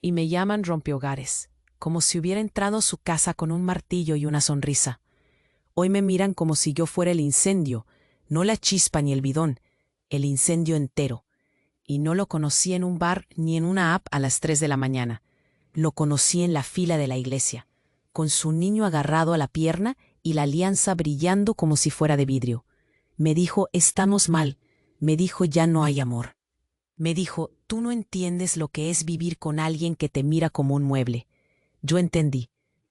y me llaman rompehogares, como si hubiera entrado a su casa con un martillo y una sonrisa. Hoy me miran como si yo fuera el incendio, no la chispa ni el bidón, el incendio entero. Y no lo conocí en un bar ni en una app a las 3 de la mañana. Lo conocí en la fila de la iglesia, con su niño agarrado a la pierna y la alianza brillando como si fuera de vidrio. Me dijo, estamos mal. Me dijo, ya no hay amor. Me dijo, tú no entiendes lo que es vivir con alguien que te mira como un mueble. Yo entendí,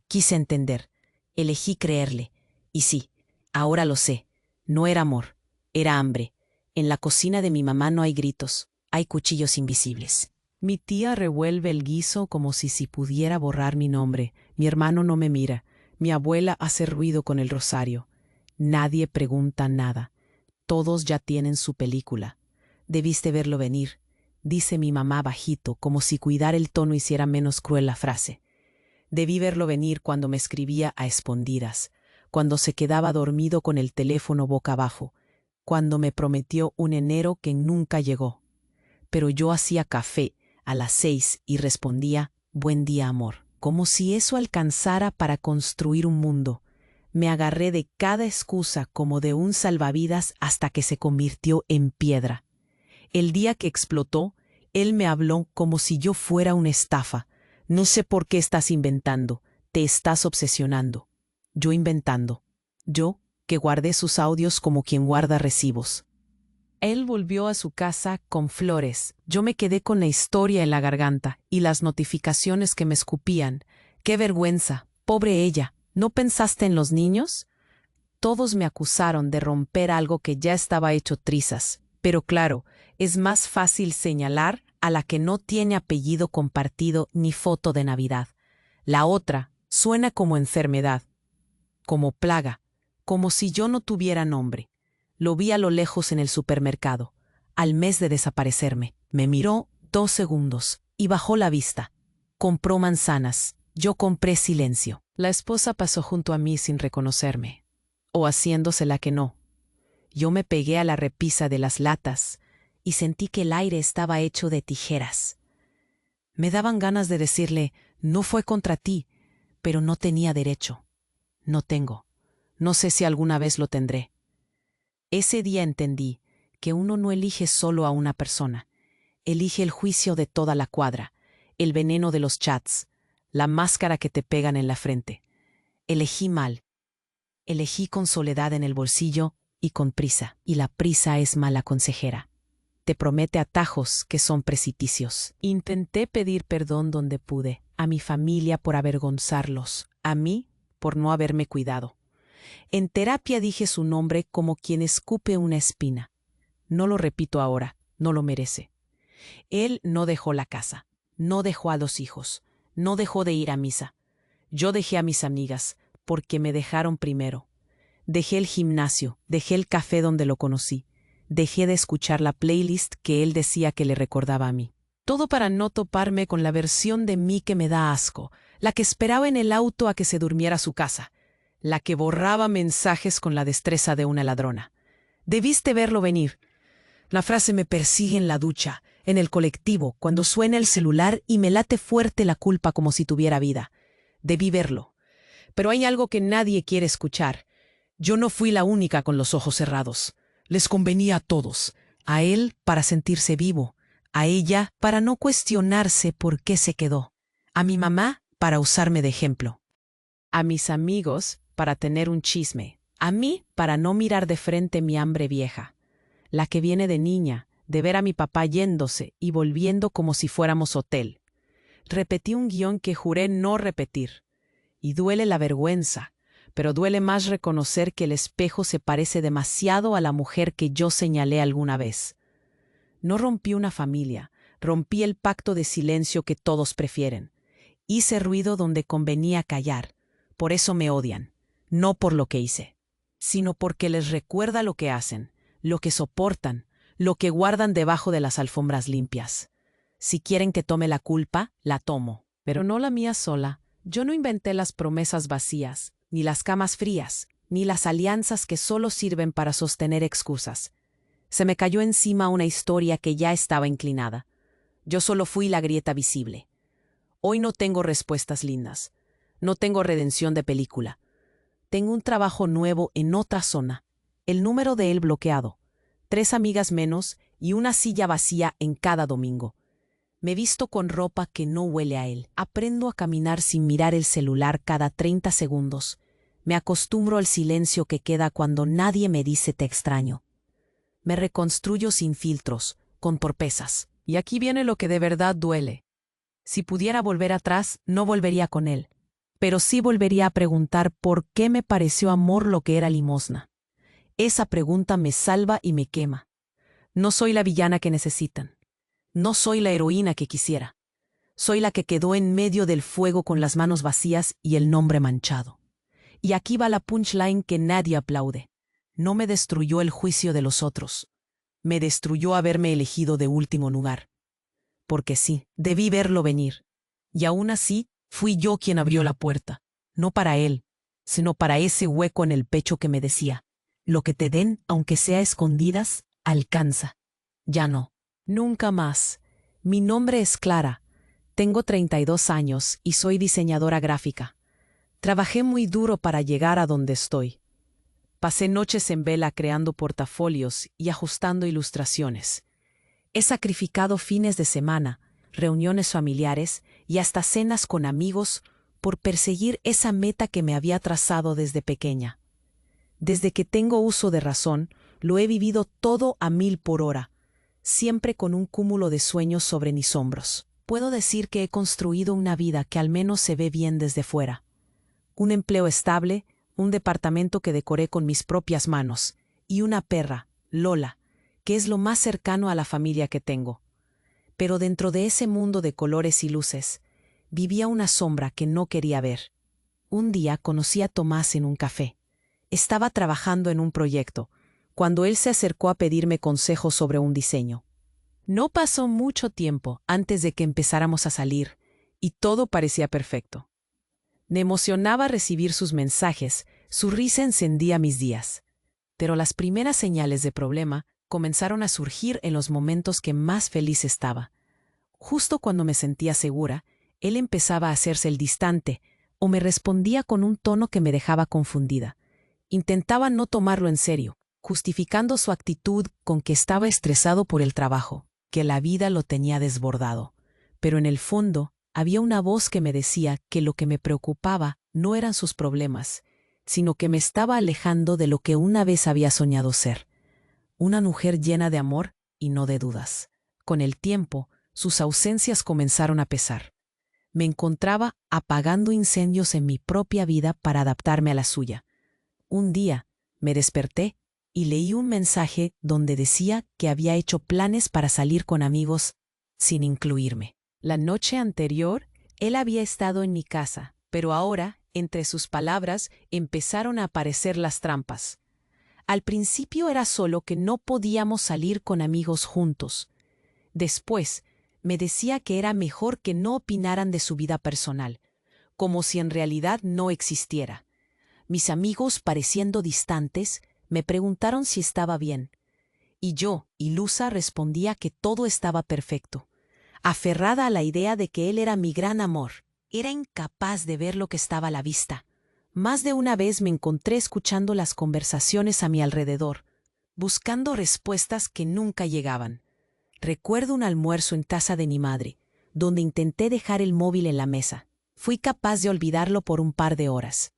quise entender, elegí creerle. Y sí, ahora lo sé, no era amor, era hambre. En la cocina de mi mamá no hay gritos, hay cuchillos invisibles. Mi tía revuelve el guiso como si pudiera borrar mi nombre. Mi hermano no me mira. Mi abuela hace ruido con el rosario. Nadie pregunta nada. Todos ya tienen su película. Debiste verlo venir, dice mi mamá bajito, como si cuidar el tono hiciera menos cruel la frase. Debí verlo venir cuando me escribía a escondidas, cuando se quedaba dormido con el teléfono boca abajo, cuando me prometió un enero que nunca llegó. Pero yo hacía café a las 6 y respondía, buen día, amor, como si eso alcanzara para construir un mundo. Me agarré de cada excusa como de un salvavidas hasta que se convirtió en piedra. El día que explotó, él me habló como si yo fuera una estafa. No sé por qué estás inventando, te estás obsesionando. Yo inventando. Yo, que guardé sus audios como quien guarda recibos. Él volvió a su casa con flores. Yo me quedé con la historia en la garganta y las notificaciones que me escupían. ¡Qué vergüenza! Pobre ella. ¿No pensaste en los niños? Todos me acusaron de romper algo que ya estaba hecho trizas. Pero claro, es más fácil señalar a la que no tiene apellido compartido ni foto de Navidad. La otra suena como enfermedad, como plaga, como si yo no tuviera nombre. Lo vi a lo lejos en el supermercado. Al mes de desaparecerme, me miró 2 segundos y bajó la vista. Compró manzanas. Yo compré silencio. La esposa pasó junto a mí sin reconocerme, o haciéndose la que no. Yo me pegué a la repisa de las latas y sentí que el aire estaba hecho de tijeras. Me daban ganas de decirle, no fue contra ti, pero no tenía derecho. No tengo. No sé si alguna vez lo tendré. Ese día entendí que uno no elige solo a una persona, elige el juicio de toda la cuadra, el veneno de los chats, la máscara que te pegan en la frente. Elegí mal. Elegí con soledad en el bolsillo y con prisa, y la prisa es mala consejera. Te promete atajos que son precipicios. Intenté pedir perdón donde pude, a mi familia por avergonzarlos, a mí por no haberme cuidado. En terapia dije su nombre como quien escupe una espina. No lo repito ahora, no lo merece. Él no dejó la casa, no dejó a los hijos, no dejó de ir a misa. Yo dejé a mis amigas, porque me dejaron primero. Dejé el gimnasio, dejé el café donde lo conocí. Dejé de escuchar la playlist que él decía que le recordaba a mí. Todo para no toparme con la versión de mí que me da asco, la que esperaba en el auto a que se durmiera a su casa, la que borraba mensajes con la destreza de una ladrona. Debiste verlo venir. La frase me persigue en la ducha, en el colectivo, cuando suena el celular y me late fuerte la culpa como si tuviera vida. Debí verlo. Pero hay algo que nadie quiere escuchar. Yo no fui la única con los ojos cerrados. Les convenía a todos. A él para sentirse vivo, a ella para no cuestionarse por qué se quedó, a mi mamá para usarme de ejemplo, a mis amigos para tener un chisme, a mí para no mirar de frente mi hambre vieja, la que viene de niña, de ver a mi papá yéndose y volviendo como si fuéramos hotel. Repetí un guión que juré no repetir. Y duele la vergüenza, pero duele más reconocer que el espejo se parece demasiado a la mujer que yo señalé alguna vez. No rompí una familia, rompí el pacto de silencio que todos prefieren. Hice ruido donde convenía callar, por eso me odian, no por lo que hice, sino porque les recuerda lo que hacen, lo que soportan, lo que guardan debajo de las alfombras limpias. Si quieren que tome la culpa, la tomo, pero no la mía sola. Yo no inventé las promesas vacías, ni las camas frías, ni las alianzas que solo sirven para sostener excusas. Se me cayó encima una historia que ya estaba inclinada. Yo solo fui la grieta visible. Hoy no tengo respuestas lindas. No tengo redención de película. Tengo un trabajo nuevo en otra zona. El número de él bloqueado. 3 amigas menos y una silla vacía en cada domingo. Me visto con ropa que no huele a él. Aprendo a caminar sin mirar el celular cada 30 segundos. Me acostumbro al silencio que queda cuando nadie me dice te extraño. Me reconstruyo sin filtros, con torpezas. Y aquí viene lo que de verdad duele. Si pudiera volver atrás, no volvería con él. Pero sí volvería a preguntar por qué me pareció amor lo que era limosna. Esa pregunta me salva y me quema. No soy la villana que necesitan. No soy la heroína que quisiera. Soy la que quedó en medio del fuego con las manos vacías y el nombre manchado. Y aquí va la punchline que nadie aplaude. No me destruyó el juicio de los otros. Me destruyó haberme elegido de último lugar. Porque sí, debí verlo venir. Y aún así, fui yo quien abrió la puerta. No para él, sino para ese hueco en el pecho que me decía: lo que te den, aunque sea a escondidas, alcanza. Ya no. Nunca más. Mi nombre es Clara. Tengo 32 años y soy diseñadora gráfica. Trabajé muy duro para llegar a donde estoy. Pasé noches en vela creando portafolios y ajustando ilustraciones. He sacrificado fines de semana, reuniones familiares y hasta cenas con amigos por perseguir esa meta que me había trazado desde pequeña. Desde que tengo uso de razón, lo he vivido todo a 1000 por hora, siempre con un cúmulo de sueños sobre mis hombros. Puedo decir que he construido una vida que al menos se ve bien desde fuera. Un empleo estable, un departamento que decoré con mis propias manos, y una perra, Lola, que es lo más cercano a la familia que tengo. Pero dentro de ese mundo de colores y luces, vivía una sombra que no quería ver. Un día conocí a Tomás en un café. Estaba trabajando en un proyecto, cuando él se acercó a pedirme consejos sobre un diseño. No pasó mucho tiempo antes de que empezáramos a salir, y todo parecía perfecto. Me emocionaba recibir sus mensajes, su risa encendía mis días. Pero las primeras señales de problema comenzaron a surgir en los momentos que más feliz estaba. Justo cuando me sentía segura, él empezaba a hacerse el distante, o me respondía con un tono que me dejaba confundida. Intentaba no tomarlo en serio, justificando su actitud con que estaba estresado por el trabajo, que la vida lo tenía desbordado. Pero en el fondo, había una voz que me decía que lo que me preocupaba no eran sus problemas, sino que me estaba alejando de lo que una vez había soñado ser. Una mujer llena de amor y no de dudas. Con el tiempo, sus ausencias comenzaron a pesar. Me encontraba apagando incendios en mi propia vida para adaptarme a la suya. Un día, me desperté y leí un mensaje donde decía que había hecho planes para salir con amigos sin incluirme. La noche anterior, él había estado en mi casa, pero ahora, entre sus palabras, empezaron a aparecer las trampas. Al principio era solo que no podíamos salir con amigos juntos. Después, me decía que era mejor que no opinaran de su vida personal, como si en realidad no existiera. Mis amigos, pareciendo distantes, me preguntaron si estaba bien. Y yo, ilusa, respondía que todo estaba perfecto. Aferrada a la idea de que él era mi gran amor, era incapaz de ver lo que estaba a la vista. Más de una vez me encontré escuchando las conversaciones a mi alrededor, buscando respuestas que nunca llegaban. Recuerdo un almuerzo en casa de mi madre, donde intenté dejar el móvil en la mesa. Fui capaz de olvidarlo por un par de horas.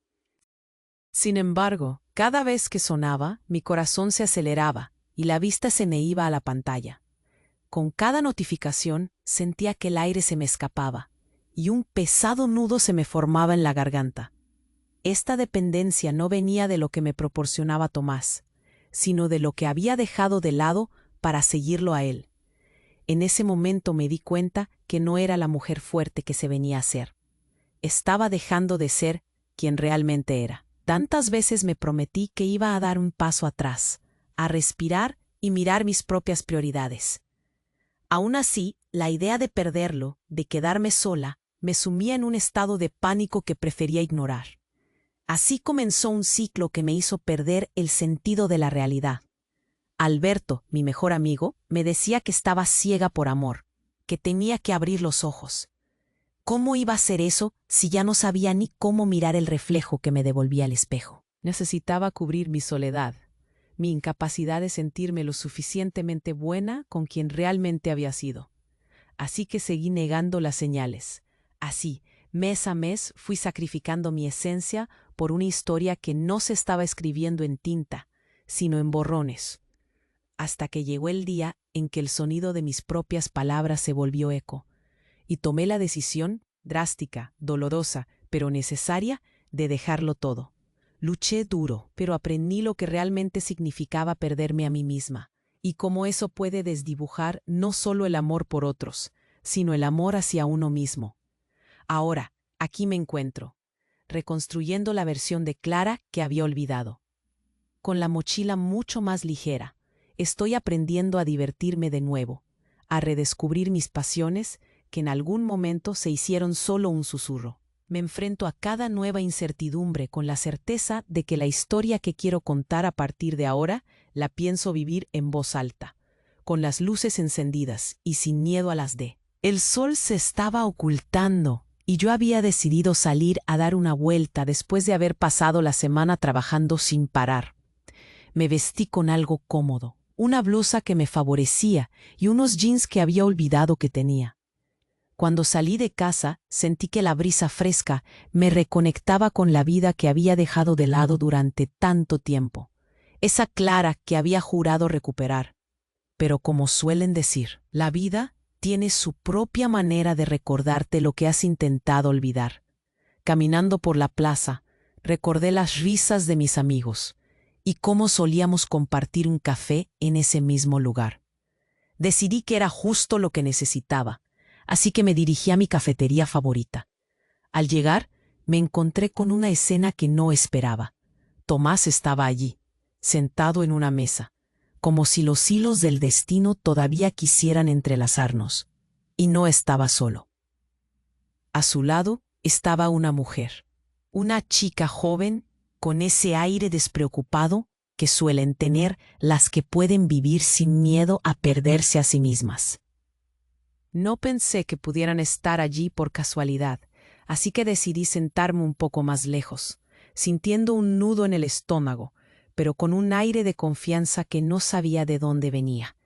Sin embargo, cada vez que sonaba, mi corazón se aceleraba y la vista se me iba a la pantalla. Con cada notificación sentía que el aire se me escapaba y un pesado nudo se me formaba en la garganta. Esta dependencia no venía de lo que me proporcionaba Tomás, sino de lo que había dejado de lado para seguirlo a él. En ese momento me di cuenta que no era la mujer fuerte que se venía a ser. Estaba dejando de ser quien realmente era. Tantas veces me prometí que iba a dar un paso atrás, a respirar y mirar mis propias prioridades. Aún así, la idea de perderlo, de quedarme sola, me sumía en un estado de pánico que prefería ignorar. Así comenzó un ciclo que me hizo perder el sentido de la realidad. Alberto, mi mejor amigo, me decía que estaba ciega por amor, que tenía que abrir los ojos. ¿Cómo iba a hacer eso si ya no sabía ni cómo mirar el reflejo que me devolvía al espejo? Necesitaba cubrir mi soledad, mi incapacidad de sentirme lo suficientemente buena con quien realmente había sido. Así que seguí negando las señales. Así, mes a mes, fui sacrificando mi esencia por una historia que no se estaba escribiendo en tinta, sino en borrones. Hasta que llegó el día en que el sonido de mis propias palabras se volvió eco, y tomé la decisión, drástica, dolorosa, pero necesaria, de dejarlo todo. Luché duro, pero aprendí lo que realmente significaba perderme a mí misma, y cómo eso puede desdibujar no solo el amor por otros, sino el amor hacia uno mismo. Ahora, aquí me encuentro, reconstruyendo la versión de Clara que había olvidado. Con la mochila mucho más ligera, estoy aprendiendo a divertirme de nuevo, a redescubrir mis pasiones que en algún momento se hicieron solo un susurro. Me enfrento a cada nueva incertidumbre con la certeza de que la historia que quiero contar a partir de ahora la pienso vivir en voz alta, con las luces encendidas y sin miedo a las de. El sol se estaba ocultando y yo había decidido salir a dar una vuelta después de haber pasado la semana trabajando sin parar. Me vestí con algo cómodo, una blusa que me favorecía y unos jeans que había olvidado que tenía. Cuando salí de casa, sentí que la brisa fresca me reconectaba con la vida que había dejado de lado durante tanto tiempo, esa Clara que había jurado recuperar. Pero como suelen decir, la vida tiene su propia manera de recordarte lo que has intentado olvidar. Caminando por la plaza, recordé las risas de mis amigos y cómo solíamos compartir un café en ese mismo lugar. Decidí que era justo lo que necesitaba, así que me dirigí a mi cafetería favorita. Al llegar, me encontré con una escena que no esperaba. Tomás estaba allí, sentado en una mesa, como si los hilos del destino todavía quisieran entrelazarnos. Y no estaba solo. A su lado estaba una mujer, una chica joven con ese aire despreocupado que suelen tener las que pueden vivir sin miedo a perderse a sí mismas. No pensé que pudieran estar allí por casualidad, así que decidí sentarme un poco más lejos, sintiendo un nudo en el estómago, pero con un aire de confianza que no sabía de dónde venía.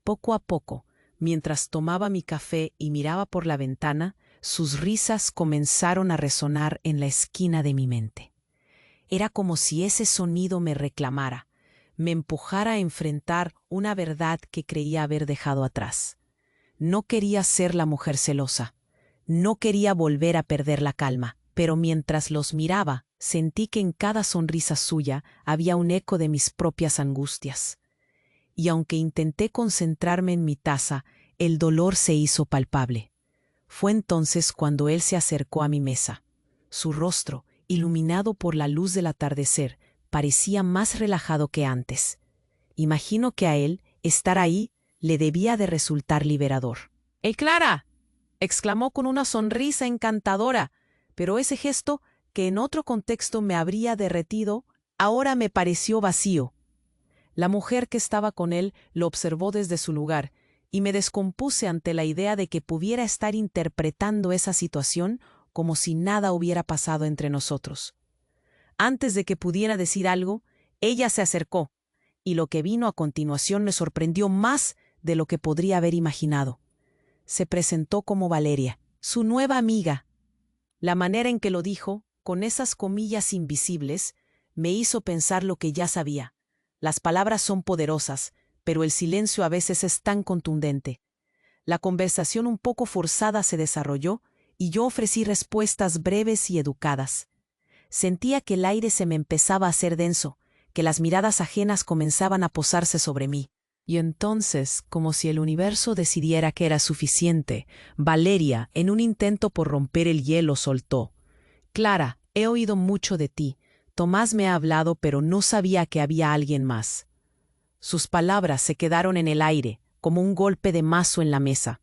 Poco a poco, mientras tomaba mi café y miraba por la ventana, sus risas comenzaron a resonar en la esquina de mi mente. Era como si ese sonido me reclamara, me empujara a enfrentar una verdad que creía haber dejado atrás. No quería ser la mujer celosa, no quería volver a perder la calma, pero mientras los miraba, sentí que en cada sonrisa suya había un eco de mis propias angustias. Y aunque intenté concentrarme en mi taza, el dolor se hizo palpable. Fue entonces cuando él se acercó a mi mesa. Su rostro, iluminado por la luz del atardecer, parecía más relajado que antes. Imagino que a él, estar ahí, le debía de resultar liberador. ¡Hey, Clara! Exclamó con una sonrisa encantadora, pero ese gesto, que en otro contexto me habría derretido, ahora me pareció vacío. La mujer que estaba con él lo observó desde su lugar, y me descompuse ante la idea de que pudiera estar interpretando esa situación como si nada hubiera pasado entre nosotros. Antes de que pudiera decir algo, ella se acercó, y lo que vino a continuación me sorprendió más de lo que podría haber imaginado. Se presentó como Valeria, su nueva amiga. La manera en que lo dijo, con esas comillas invisibles, me hizo pensar lo que ya sabía. Las palabras son poderosas, pero el silencio a veces es tan contundente. La conversación un poco forzada se desarrolló y yo ofrecí respuestas breves y educadas. Sentía que el aire se me empezaba a hacer denso, que las miradas ajenas comenzaban a posarse sobre mí. Y entonces, como si el universo decidiera que era suficiente, Valeria, en un intento por romper el hielo, soltó: «Clara, he oído mucho de ti. Tomás me ha hablado, pero no sabía que había alguien más». Sus palabras se quedaron en el aire, como un golpe de mazo en la mesa.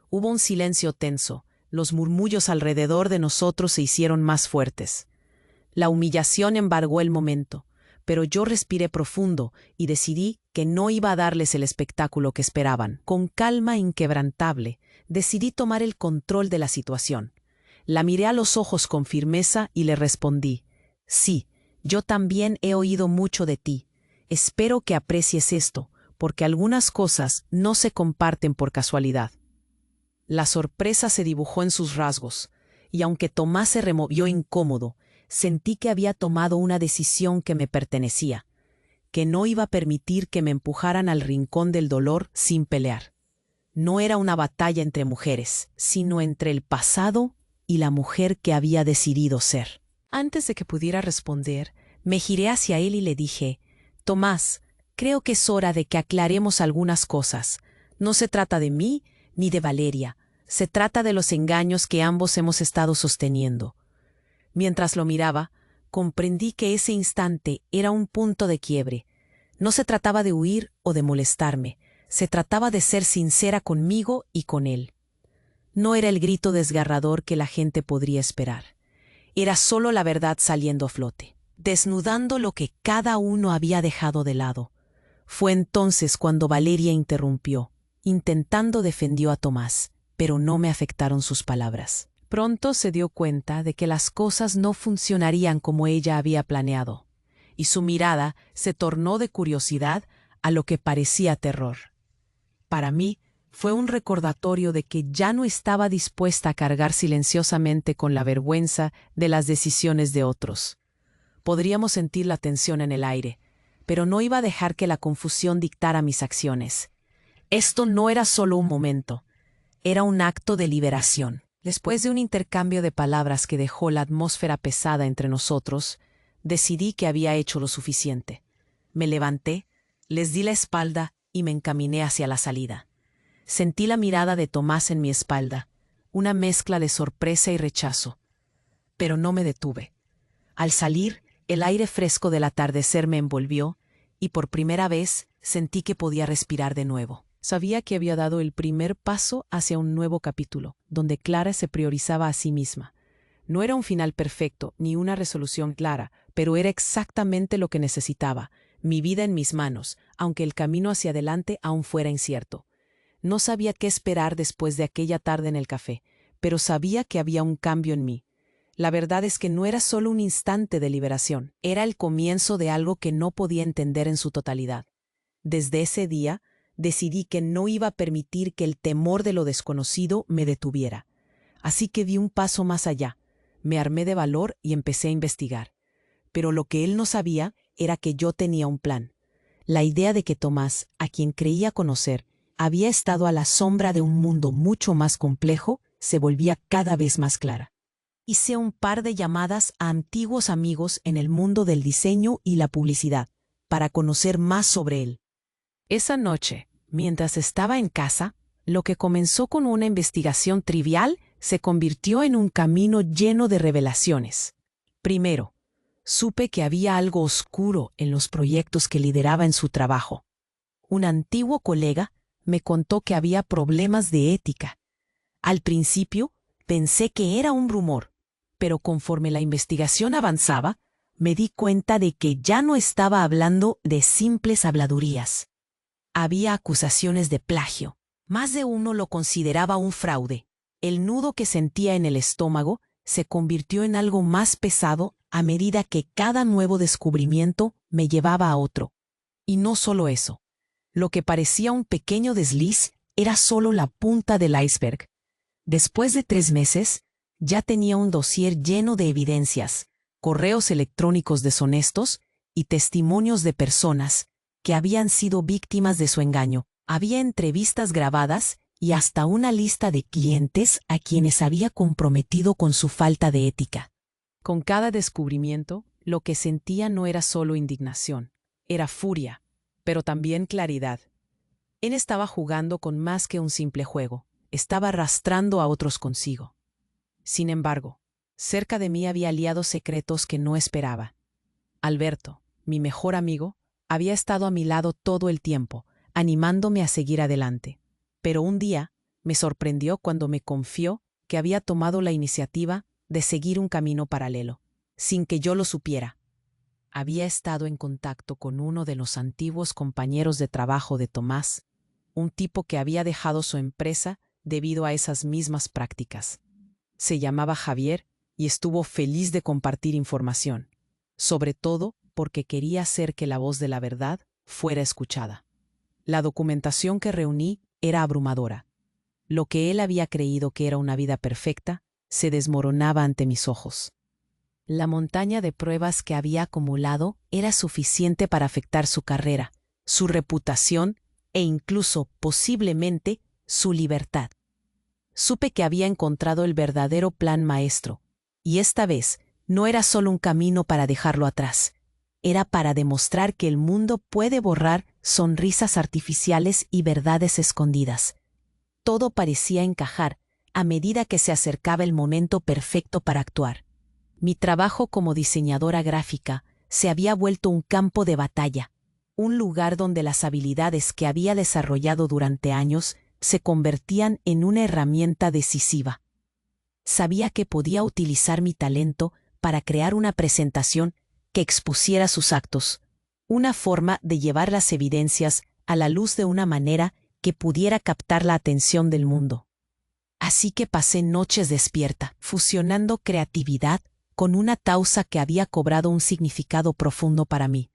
Hubo un silencio tenso. Los murmullos alrededor de nosotros se hicieron más fuertes. La humillación embargó el momento, pero yo respiré profundo y decidí que no iba a darles el espectáculo que esperaban. Con calma inquebrantable, decidí tomar el control de la situación. La miré a los ojos con firmeza y le respondí: sí, yo también he oído mucho de ti. Espero que aprecies esto, porque algunas cosas no se comparten por casualidad. La sorpresa se dibujó en sus rasgos, y aunque Tomás se removió incómodo, sentí que había tomado una decisión que me pertenecía, que no iba a permitir que me empujaran al rincón del dolor sin pelear. No era una batalla entre mujeres, sino entre el pasado y la mujer que había decidido ser. Antes de que pudiera responder, me giré hacia él y le dije: Tomás, creo que es hora de que aclaremos algunas cosas. No se trata de mí ni de Valeria, se trata de los engaños que ambos hemos estado sosteniendo. Mientras lo miraba, comprendí que ese instante era un punto de quiebre. No se trataba de huir o de molestarme, se trataba de ser sincera conmigo y con él. No era el grito desgarrador que la gente podría esperar. Era solo la verdad saliendo a flote, desnudando lo que cada uno había dejado de lado. Fue entonces cuando Valeria interrumpió, defendió a Tomás, pero no me afectaron sus palabras. Pronto se dio cuenta de que las cosas no funcionarían como ella había planeado, y su mirada se tornó de curiosidad a lo que parecía terror. Para mí, fue un recordatorio de que ya no estaba dispuesta a cargar silenciosamente con la vergüenza de las decisiones de otros. Podríamos sentir la tensión en el aire, pero no iba a dejar que la confusión dictara mis acciones. Esto no era solo un momento, era un acto de liberación. Después de un intercambio de palabras que dejó la atmósfera pesada entre nosotros, decidí que había hecho lo suficiente. Me levanté, les di la espalda y me encaminé hacia la salida. Sentí la mirada de Tomás en mi espalda, una mezcla de sorpresa y rechazo. Pero no me detuve. Al salir, el aire fresco del atardecer me envolvió y por primera vez sentí que podía respirar de nuevo. Sabía que había dado el primer paso hacia un nuevo capítulo, donde Clara se priorizaba a sí misma. No era un final perfecto, ni una resolución clara, pero era exactamente lo que necesitaba, mi vida en mis manos, aunque el camino hacia adelante aún fuera incierto. No sabía qué esperar después de aquella tarde en el café, pero sabía que había un cambio en mí. La verdad es que no era solo un instante de liberación, era el comienzo de algo que no podía entender en su totalidad. Desde ese día, decidí que no iba a permitir que el temor de lo desconocido me detuviera. Así que di un paso más allá, me armé de valor y empecé a investigar. Pero lo que él no sabía era que yo tenía un plan. La idea de que Tomás, a quien creía conocer, había estado a la sombra de un mundo mucho más complejo, se volvía cada vez más clara. Hice un par de llamadas a antiguos amigos en el mundo del diseño y la publicidad, para conocer más sobre él. Esa noche, mientras estaba en casa, lo que comenzó con una investigación trivial se convirtió en un camino lleno de revelaciones. Primero, supe que había algo oscuro en los proyectos que lideraba en su trabajo. Un antiguo colega me contó que había problemas de ética. Al principio, pensé que era un rumor, pero conforme la investigación avanzaba, me di cuenta de que ya no estaba hablando de simples habladurías. Había acusaciones de plagio. Más de uno lo consideraba un fraude. El nudo que sentía en el estómago se convirtió en algo más pesado a medida que cada nuevo descubrimiento me llevaba a otro. Y no solo eso. Lo que parecía un pequeño desliz era solo la punta del iceberg. Después de 3 meses, ya tenía un dossier lleno de evidencias, correos electrónicos deshonestos y testimonios de personas que habían sido víctimas de su engaño. Había entrevistas grabadas y hasta una lista de clientes a quienes había comprometido con su falta de ética. Con cada descubrimiento, lo que sentía no era solo indignación, era furia, pero también claridad. Él estaba jugando con más que un simple juego, estaba arrastrando a otros consigo. Sin embargo, cerca de mí había aliados secretos que no esperaba. Alberto, mi mejor amigo, había estado a mi lado todo el tiempo, animándome a seguir adelante. Pero un día me sorprendió cuando me confió que había tomado la iniciativa de seguir un camino paralelo, sin que yo lo supiera. Había estado en contacto con uno de los antiguos compañeros de trabajo de Tomás, un tipo que había dejado su empresa debido a esas mismas prácticas. Se llamaba Javier y estuvo feliz de compartir información, sobre todo porque quería hacer que la voz de la verdad fuera escuchada. La documentación que reuní era abrumadora. Lo que él había creído que era una vida perfecta se desmoronaba ante mis ojos. La montaña de pruebas que había acumulado era suficiente para afectar su carrera, su reputación e incluso, posiblemente, su libertad. Supe que había encontrado el verdadero plan maestro, y esta vez no era solo un camino para dejarlo atrás. Era para demostrar que el mundo puede borrar sonrisas artificiales y verdades escondidas. Todo parecía encajar a medida que se acercaba el momento perfecto para actuar. Mi trabajo como diseñadora gráfica se había vuelto un campo de batalla, un lugar donde las habilidades que había desarrollado durante años se convertían en una herramienta decisiva. Sabía que podía utilizar mi talento para crear una presentación que expusiera sus actos, una forma de llevar las evidencias a la luz de una manera que pudiera captar la atención del mundo. Así que pasé noches despierta, fusionando creatividad con una causa que había cobrado un significado profundo para mí.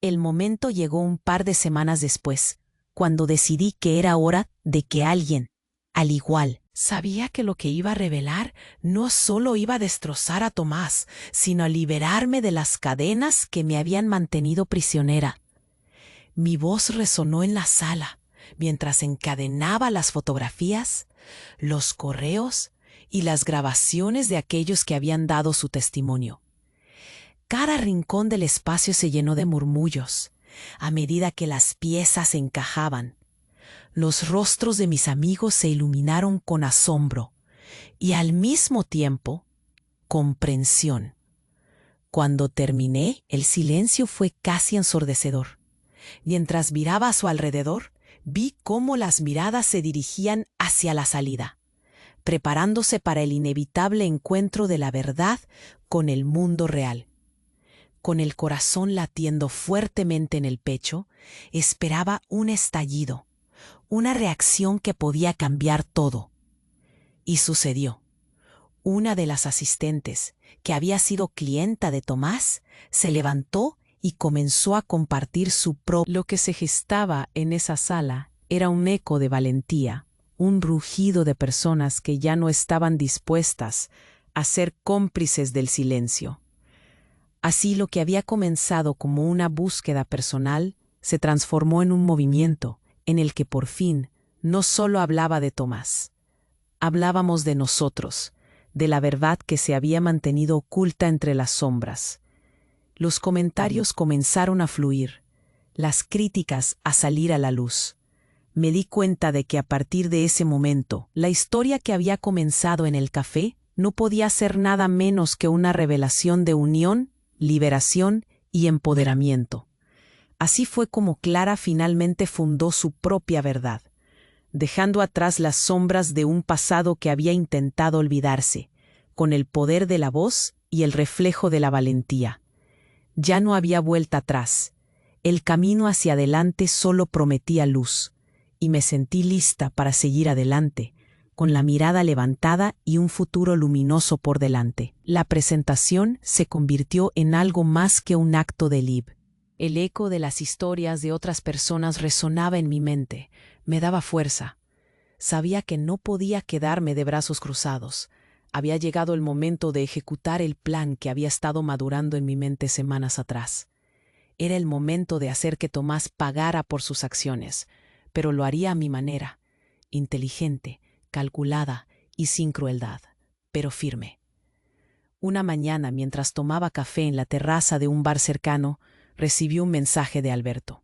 El momento llegó un par de semanas después, cuando decidí que era hora de que alguien, al igual, sabía que lo que iba a revelar no solo iba a destrozar a Tomás, sino a liberarme de las cadenas que me habían mantenido prisionera. Mi voz resonó en la sala, mientras encadenaba las fotografías, los correos y las grabaciones de aquellos que habían dado su testimonio. Cada rincón del espacio se llenó de murmullos, a medida que las piezas encajaban. Los rostros de mis amigos se iluminaron con asombro y al mismo tiempo, comprensión. Cuando terminé, el silencio fue casi ensordecedor. Mientras miraba a su alrededor, vi cómo las miradas se dirigían hacia la salida, preparándose para el inevitable encuentro de la verdad con el mundo real. Con el corazón latiendo fuertemente en el pecho, esperaba un estallido, una reacción que podía cambiar todo. Y sucedió. Una de las asistentes, que había sido clienta de Tomás, se levantó y comenzó a compartir su propio. Lo que se gestaba en esa sala era un eco de valentía, un rugido de personas que ya no estaban dispuestas a ser cómplices del silencio. Así lo que había comenzado como una búsqueda personal se transformó en un movimiento en el que por fin no solo hablaba de Tomás. Hablábamos de nosotros, de la verdad que se había mantenido oculta entre las sombras. Los comentarios comenzaron a fluir, las críticas a salir a la luz. Me di cuenta de que a partir de ese momento, la historia que había comenzado en el café no podía ser nada menos que una revelación de unión, liberación y empoderamiento. Así fue como Clara finalmente fundó su propia verdad, dejando atrás las sombras de un pasado que había intentado olvidarse, con el poder de la voz y el reflejo de la valentía. Ya no había vuelta atrás. El camino hacia adelante solo prometía luz, y me sentí lista para seguir adelante, con la mirada levantada y un futuro luminoso por delante. La presentación se convirtió en algo más que un acto de lib. El eco de las historias de otras personas resonaba en mi mente, me daba fuerza. Sabía que no podía quedarme de brazos cruzados. Había llegado el momento de ejecutar el plan que había estado madurando en mi mente semanas atrás. Era el momento de hacer que Tomás pagara por sus acciones, pero lo haría a mi manera, inteligente, calculada y sin crueldad, pero firme. Una mañana, mientras tomaba café en la terraza de un bar cercano, recibí un mensaje de Alberto.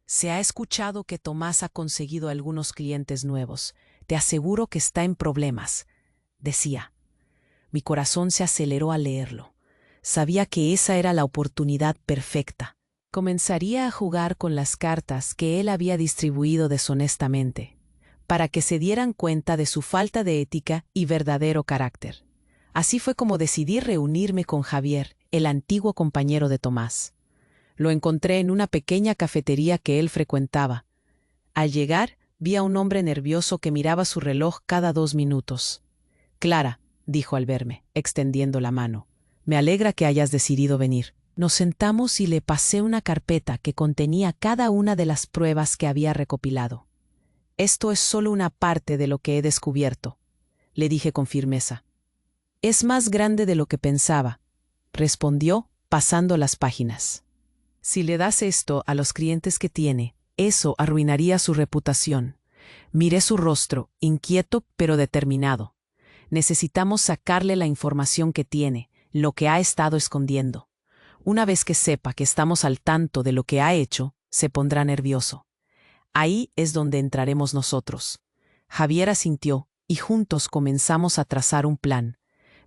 Se ha escuchado que Tomás ha conseguido algunos clientes nuevos. Te aseguro que está en problemas, decía. Mi corazón se aceleró al leerlo. Sabía que esa era la oportunidad perfecta. Comenzaría a jugar con las cartas que él había distribuido deshonestamente, para que se dieran cuenta de su falta de ética y verdadero carácter. Así fue como decidí reunirme con Javier, el antiguo compañero de Tomás. Lo encontré en una pequeña cafetería que él frecuentaba. Al llegar, Vi a un hombre nervioso que miraba su reloj cada 2 minutos. Clara, dijo al verme, extendiendo la mano, me alegra que hayas decidido venir. Nos sentamos y le pasé una carpeta que contenía cada una de las pruebas que había recopilado. Esto es solo una parte de lo que he descubierto, le dije con firmeza. Es más grande de lo que pensaba, respondió, pasando las páginas. Si le das esto a los clientes que tiene, eso arruinaría su reputación. Miré su rostro, inquieto pero determinado. Necesitamos sacarle la información que tiene, lo que ha estado escondiendo. Una vez que sepa que estamos al tanto de lo que ha hecho, se pondrá nervioso. Ahí es donde entraremos nosotros. Javier asintió y juntos comenzamos a trazar un plan.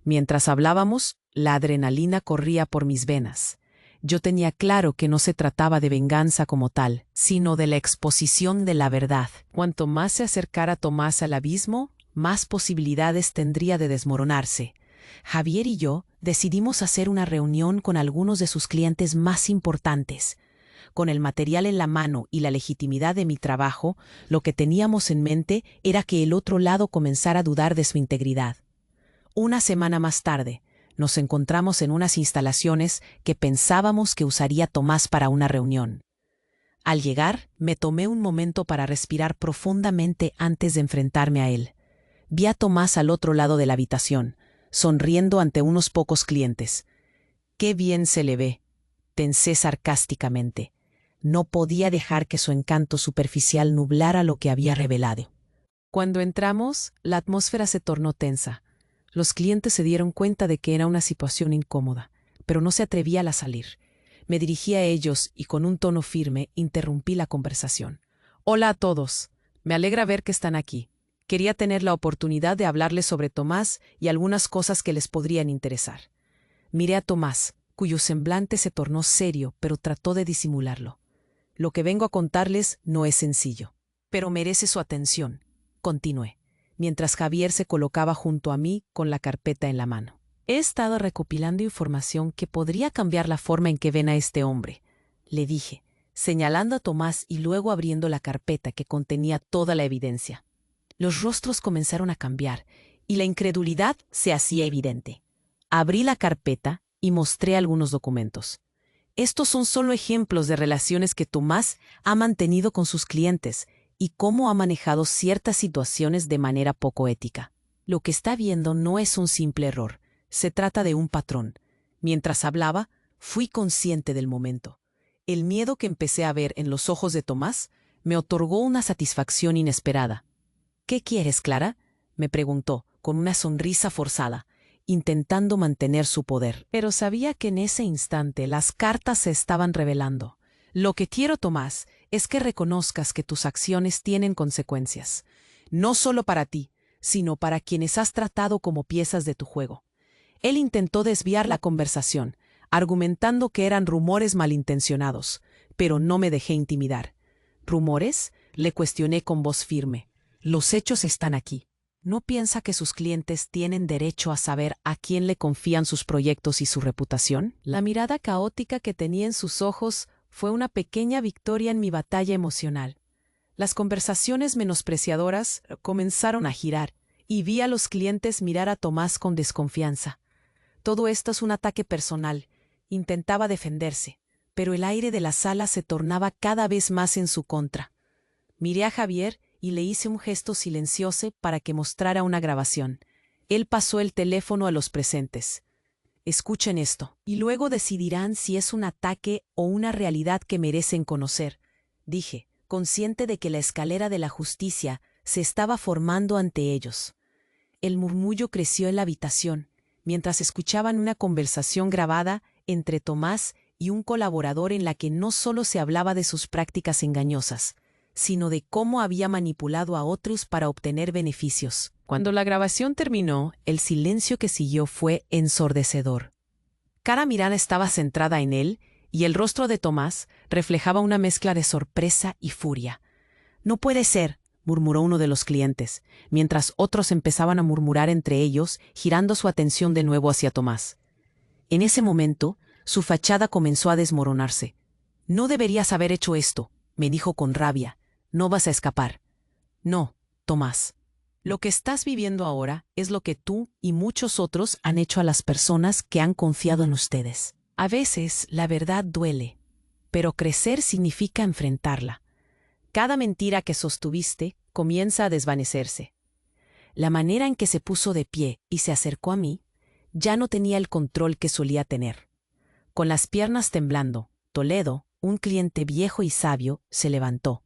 Mientras hablábamos, la adrenalina corría por mis venas. Yo tenía claro que no se trataba de venganza como tal, sino de la exposición de la verdad. Cuanto más se acercara Tomás al abismo, más posibilidades tendría de desmoronarse. Javier y yo decidimos hacer una reunión con algunos de sus clientes más importantes. Con el material en la mano y la legitimidad de mi trabajo, lo que teníamos en mente era que el otro lado comenzara a dudar de su integridad. Una semana más tarde, nos encontramos en unas instalaciones que pensábamos que usaría Tomás para una reunión. Al llegar, me tomé un momento para respirar profundamente antes de enfrentarme a él. Vi a Tomás al otro lado de la habitación, sonriendo ante unos pocos clientes. «¡Qué bien se le ve!», pensé sarcásticamente. No podía dejar que su encanto superficial nublara lo que había revelado. Cuando entramos, la atmósfera se tornó tensa. Los clientes se dieron cuenta de que era una situación incómoda, pero no se atrevían a salir. Me dirigí a ellos y con un tono firme interrumpí la conversación. «Hola a todos. Me alegra ver que están aquí. Quería tener la oportunidad de hablarles sobre Tomás y algunas cosas que les podrían interesar». Miré a Tomás, cuyo semblante se tornó serio, pero trató de disimularlo. «Lo que vengo a contarles no es sencillo, pero merece su atención», continué, mientras Javier se colocaba junto a mí con la carpeta en la mano. «He estado recopilando información que podría cambiar la forma en que ven a este hombre», le dije, señalando a Tomás y luego abriendo la carpeta que contenía toda la evidencia. Los rostros comenzaron a cambiar y la incredulidad se hacía evidente. Abrí la carpeta y mostré algunos documentos. Estos son solo ejemplos de relaciones que Tomás ha mantenido con sus clientes y cómo ha manejado ciertas situaciones de manera poco ética. Lo que está viendo no es un simple error, se trata de un patrón. Mientras hablaba, fui consciente del momento. El miedo que empecé a ver en los ojos de Tomás me otorgó una satisfacción inesperada. «¿Qué quieres, Clara?», me preguntó, con una sonrisa forzada, intentando mantener su poder. Pero sabía que en ese instante las cartas se estaban revelando. «Lo que quiero, Tomás, es que reconozcas que tus acciones tienen consecuencias. No solo para ti, sino para quienes has tratado como piezas de tu juego». Él intentó desviar la conversación, argumentando que eran rumores malintencionados, pero no me dejé intimidar. «¿Rumores?», le cuestioné con voz firme. «Los hechos están aquí. ¿No piensa que sus clientes tienen derecho a saber a quién le confían sus proyectos y su reputación?» La mirada caótica que tenía en sus ojos fue una pequeña victoria en mi batalla emocional. Las conversaciones menospreciadoras comenzaron a girar, y vi a los clientes mirar a Tomás con desconfianza. «Todo esto es un ataque personal», intentaba defenderse, pero el aire de la sala se tornaba cada vez más en su contra. Miré a Javier y le hice un gesto silencioso para que mostrara una grabación. Él pasó el teléfono a los presentes. «Escuchen esto, y luego decidirán si es un ataque o una realidad que merecen conocer», dije, consciente de que la escalera de la justicia se estaba formando ante ellos. El murmullo creció en la habitación, mientras escuchaban una conversación grabada entre Tomás y un colaborador en la que no solo se hablaba de sus prácticas engañosas, sino de cómo había manipulado a otros para obtener beneficios. Cuando la grabación terminó, el silencio que siguió fue ensordecedor. Cada mirada estaba centrada en él, y el rostro de Tomás reflejaba una mezcla de sorpresa y furia. «No puede ser», murmuró uno de los clientes, mientras otros empezaban a murmurar entre ellos, girando su atención de nuevo hacia Tomás. En ese momento, su fachada comenzó a desmoronarse. «No deberías haber hecho esto», me dijo con rabia. «No vas a escapar». No, Tomás. Lo que estás viviendo ahora es lo que tú y muchos otros han hecho a las personas que han confiado en ustedes. A veces la verdad duele, pero crecer significa enfrentarla. Cada mentira que sostuviste comienza a desvanecerse. La manera en que se puso de pie y se acercó a mí ya no tenía el control que solía tener. Con las piernas temblando, Toledo, un cliente viejo y sabio, se levantó.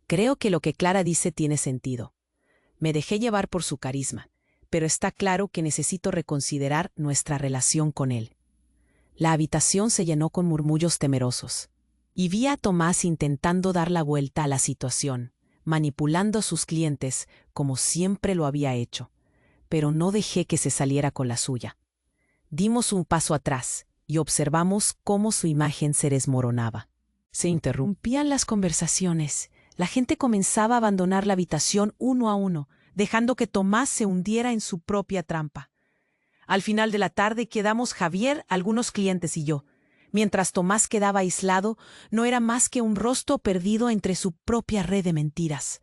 Creo que lo que Clara dice tiene sentido. Me dejé llevar por su carisma, pero está claro que necesito reconsiderar nuestra relación con él. La habitación se llenó con murmullos temerosos, y vi a Tomás intentando dar la vuelta a la situación, manipulando a sus clientes como siempre lo había hecho, pero no dejé que se saliera con la suya. Dimos un paso atrás y observamos cómo su imagen se desmoronaba. Se interrumpían las conversaciones. La gente comenzaba a abandonar la habitación uno a uno, dejando que Tomás se hundiera en su propia trampa. Al final de la tarde quedamos Javier, algunos clientes y yo. Mientras Tomás quedaba aislado, no era más que un rostro perdido entre su propia red de mentiras.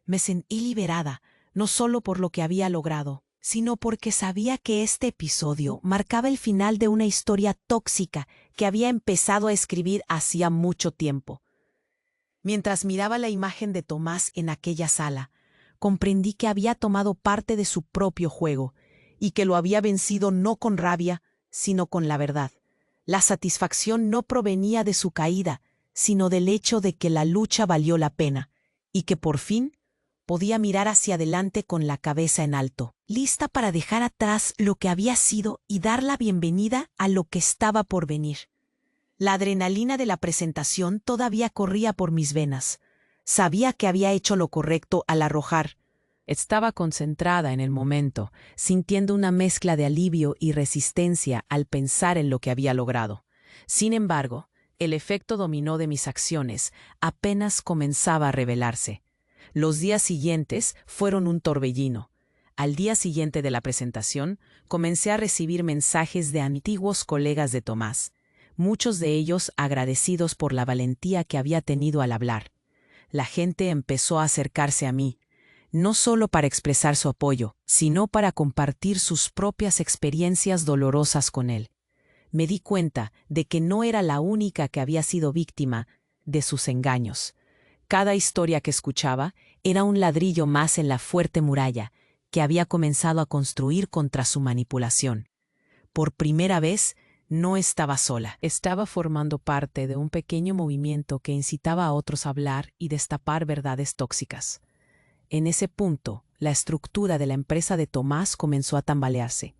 Me sentí liberada, no solo por lo que había logrado, sino porque sabía que este episodio marcaba el final de una historia tóxica que había empezado a escribir hacía mucho tiempo. Mientras miraba la imagen de Tomás en aquella sala, comprendí que había tomado parte de su propio juego y que lo había vencido no con rabia, sino con la verdad. La satisfacción no provenía de su caída, sino del hecho de que la lucha valió la pena y que por fin podía mirar hacia adelante con la cabeza en alto, lista para dejar atrás lo que había sido y dar la bienvenida a lo que estaba por venir. La adrenalina de la presentación todavía corría por mis venas. Sabía que había hecho lo correcto al arrojar. Estaba concentrada en el momento, sintiendo una mezcla de alivio y resistencia al pensar en lo que había logrado. Sin embargo, el efecto dominó de mis acciones apenas comenzaba a revelarse. Los días siguientes fueron un torbellino. Al día siguiente de la presentación, comencé a recibir mensajes de antiguos colegas de Tomás, muchos de ellos agradecidos por la valentía que había tenido al hablar. La gente empezó a acercarse a mí, no solo para expresar su apoyo, sino para compartir sus propias experiencias dolorosas con él. Me di cuenta de que no era la única que había sido víctima de sus engaños. Cada historia que escuchaba era un ladrillo más en la fuerte muralla que había comenzado a construir contra su manipulación. Por primera vez, no estaba sola. Estaba formando parte de un pequeño movimiento que incitaba a otros a hablar y destapar verdades tóxicas. En ese punto, la estructura de la empresa de Tomás comenzó a tambalearse.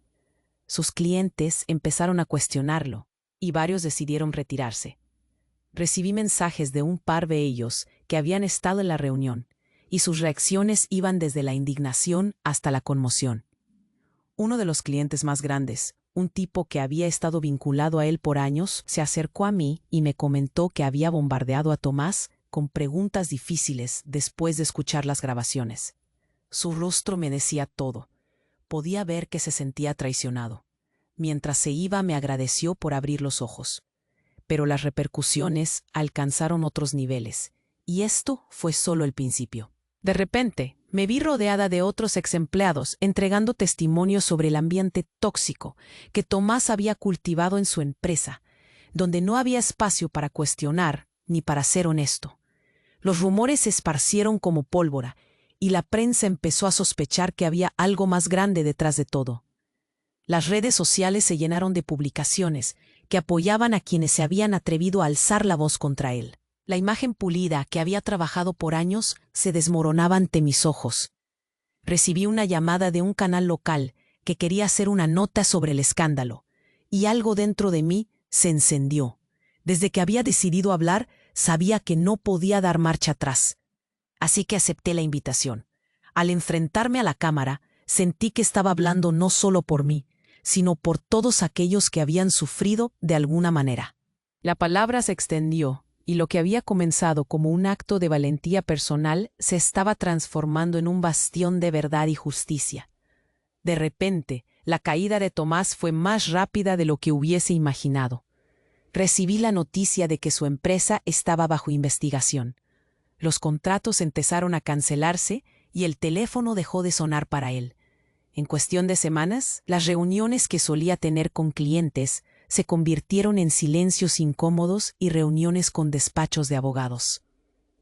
Sus clientes empezaron a cuestionarlo y varios decidieron retirarse. Recibí mensajes de un par de ellos que habían estado en la reunión, y sus reacciones iban desde la indignación hasta la conmoción. Uno de los clientes más grandes, un tipo que había estado vinculado a él por años, se acercó a mí y me comentó que había bombardeado a Tomás con preguntas difíciles después de escuchar las grabaciones. Su rostro me decía todo. Podía ver que se sentía traicionado. Mientras se iba, me agradeció por abrir los ojos. Pero las repercusiones alcanzaron otros niveles, y esto fue solo el principio. De repente, me vi rodeada de otros exempleados entregando testimonios sobre el ambiente tóxico que Tomás había cultivado en su empresa, donde no había espacio para cuestionar ni para ser honesto. Los rumores se esparcieron como pólvora, y la prensa empezó a sospechar que había algo más grande detrás de todo. Las redes sociales se llenaron de publicaciones que apoyaban a quienes se habían atrevido a alzar la voz contra él. La imagen pulida que había trabajado por años se desmoronaba ante mis ojos. Recibí una llamada de un canal local que quería hacer una nota sobre el escándalo, y algo dentro de mí se encendió. Desde que había decidido hablar, sabía que no podía dar marcha atrás. Así que acepté la invitación. Al enfrentarme a la cámara, sentí que estaba hablando no solo por mí, sino por todos aquellos que habían sufrido de alguna manera. La palabra se extendió, y lo que había comenzado como un acto de valentía personal se estaba transformando en un bastión de verdad y justicia. De repente, la caída de Tomás fue más rápida de lo que hubiese imaginado. Recibí la noticia de que su empresa estaba bajo investigación. Los contratos empezaron a cancelarse y el teléfono dejó de sonar para él. En cuestión de semanas, las reuniones que solía tener con clientes se convirtieron en silencios incómodos y reuniones con despachos de abogados.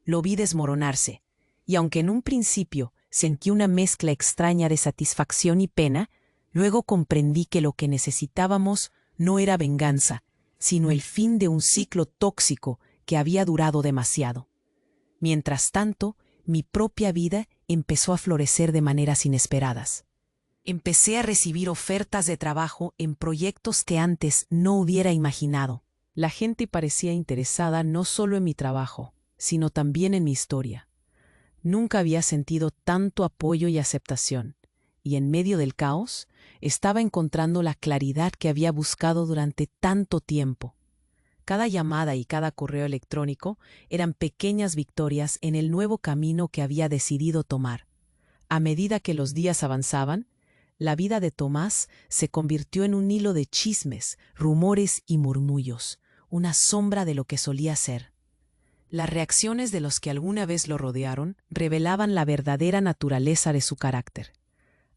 Lo vi desmoronarse, y aunque en un principio sentí una mezcla extraña de satisfacción y pena, luego comprendí que lo que necesitábamos no era venganza, sino el fin de un ciclo tóxico que había durado demasiado. Mientras tanto, mi propia vida empezó a florecer de maneras inesperadas. Empecé a recibir ofertas de trabajo en proyectos que antes no hubiera imaginado. La gente parecía interesada no solo en mi trabajo, sino también en mi historia. Nunca había sentido tanto apoyo y aceptación, y en medio del caos estaba encontrando la claridad que había buscado durante tanto tiempo. Cada llamada y cada correo electrónico eran pequeñas victorias en el nuevo camino que había decidido tomar. A medida que los días avanzaban, la vida de Tomás se convirtió en un hilo de chismes, rumores y murmullos, una sombra de lo que solía ser. Las reacciones de los que alguna vez lo rodearon revelaban la verdadera naturaleza de su carácter.